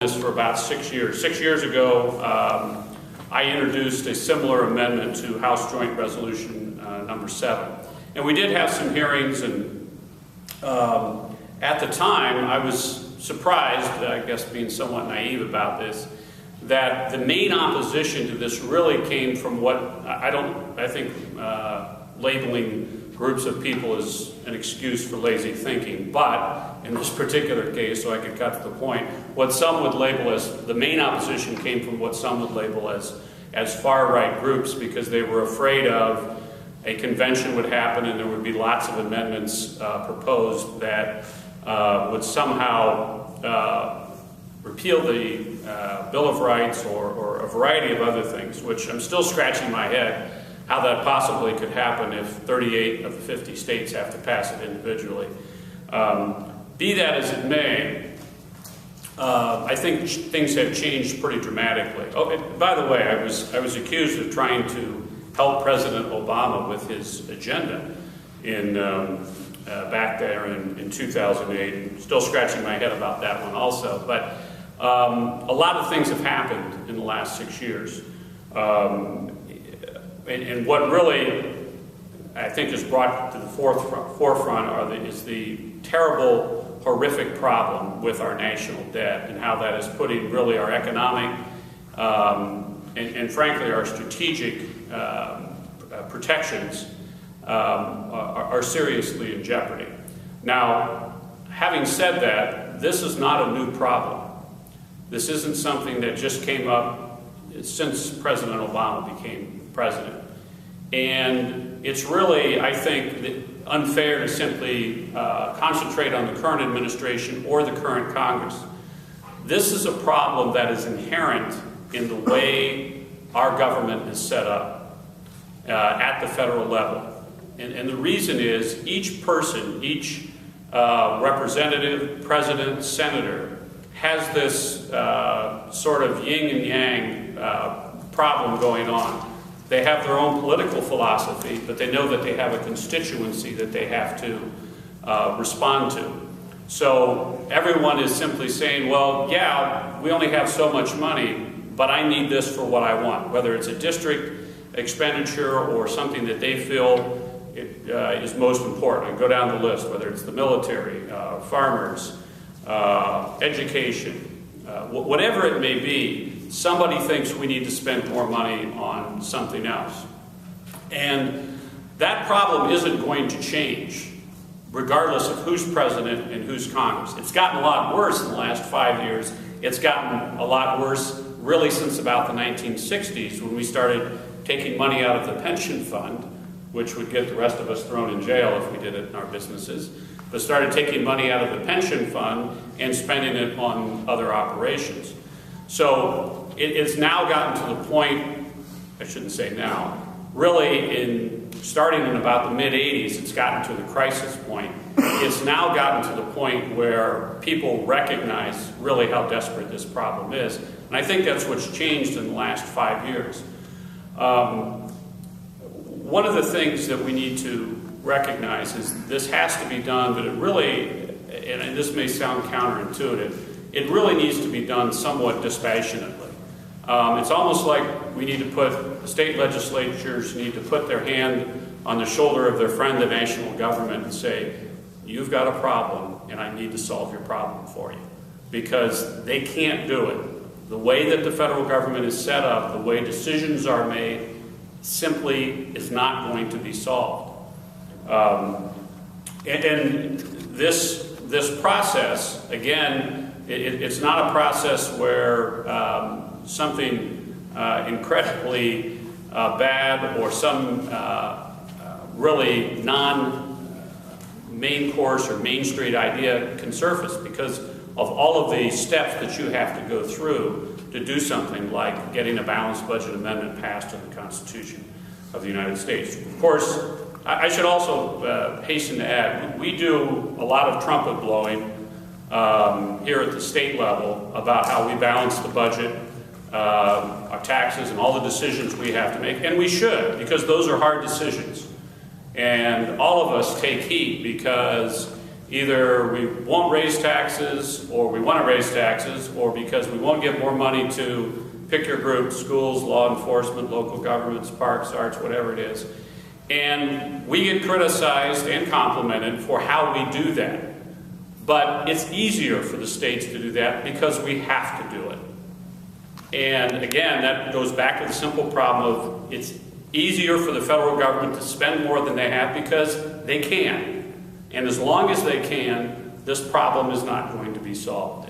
This for about 6 years. 6 years ago, I introduced a similar amendment to House Joint Resolution number 7. And we did have some hearings, and at the time I was surprised, I guess being somewhat naive about this, that the main opposition to this really came from what I think labeling groups of people is an excuse for lazy thinking, but in this particular case, so I could cut to the point, what some would label as, the main opposition came from what some would label as far-right groups, because they were afraid of a convention would happen and there would be lots of amendments proposed that would somehow repeal the Bill of Rights or a variety of other things, which I'm still scratching my head how that possibly could happen if 38 of the 50 states have to pass it individually. Be that as it may, I think things have changed pretty dramatically. Oh, and by the way, I was accused of trying to help President Obama with his agenda in back there in 2008. Still scratching my head about that one also. But a lot of things have happened in the last 6 years. And what really, I think, is brought to the forefront is the terrible, horrific problem with our national debt and how that is putting really our economic and frankly our strategic protections are seriously in jeopardy. Now, having said that, this is not a new problem. This isn't something that just came up since President Obama became president. And it's really, I think, unfair to simply concentrate on the current administration or the current Congress. This is a problem that is inherent in the way our government is set up at the federal level. And the reason is each person, each representative, president, senator, has this sort of yin and yang problem going on. They have their own political philosophy, but they know that they have a constituency that they have to respond to. So everyone is simply saying, well, yeah, we only have so much money, but I need this for what I want, whether it's a district expenditure or something that they feel is most important. And go down the list, whether it's the military, farmers, education, whatever it may be. Somebody thinks we need to spend more money on something else. And that problem isn't going to change regardless of who's president and who's Congress. It's gotten a lot worse in the last 5 years. It's gotten a lot worse really since about the 1960s, when we started taking money out of the pension fund, which would get the rest of us thrown in jail if we did it in our businesses, but started taking money out of the pension fund and spending it on other operations. So it's now gotten to the point, I shouldn't say now, really starting in about the mid-'80s, it's gotten to the crisis point. It's now gotten to the point where people recognize really how desperate this problem is. And I think that's what's changed in the last 5 years. One of the things that we need to recognize is this has to be done, but it really, and this may sound counterintuitive, it really needs to be done somewhat dispassionately. It's almost like we need to the state legislatures need to put their hand on the shoulder of their friend, the national government, and say, you've got a problem, and I need to solve your problem for you. Because they can't do it. The way that the federal government is set up, the way decisions are made, simply is not going to be solved. And this process, again, it's not a process where something incredibly bad or some really non-main course or Main Street idea can surface, because of all of the steps that you have to go through to do something like getting a balanced budget amendment passed to the Constitution of the United States. Of course, I should also hasten to add, we do a lot of trumpet blowing here at the state level about how we balance the budget, our taxes, and all the decisions we have to make. And we should, because those are hard decisions. And all of us take heat because either we won't raise taxes, or we want to raise taxes, or because we won't give more money to pick your group, schools, law enforcement, local governments, parks, arts, whatever it is. And we get criticized and complimented for how we do that. But it's easier for the states to do that because we have to do it. And again, that goes back to the simple problem of it's easier for the federal government to spend more than they have because they can. And as long as they can, this problem is not going to be solved.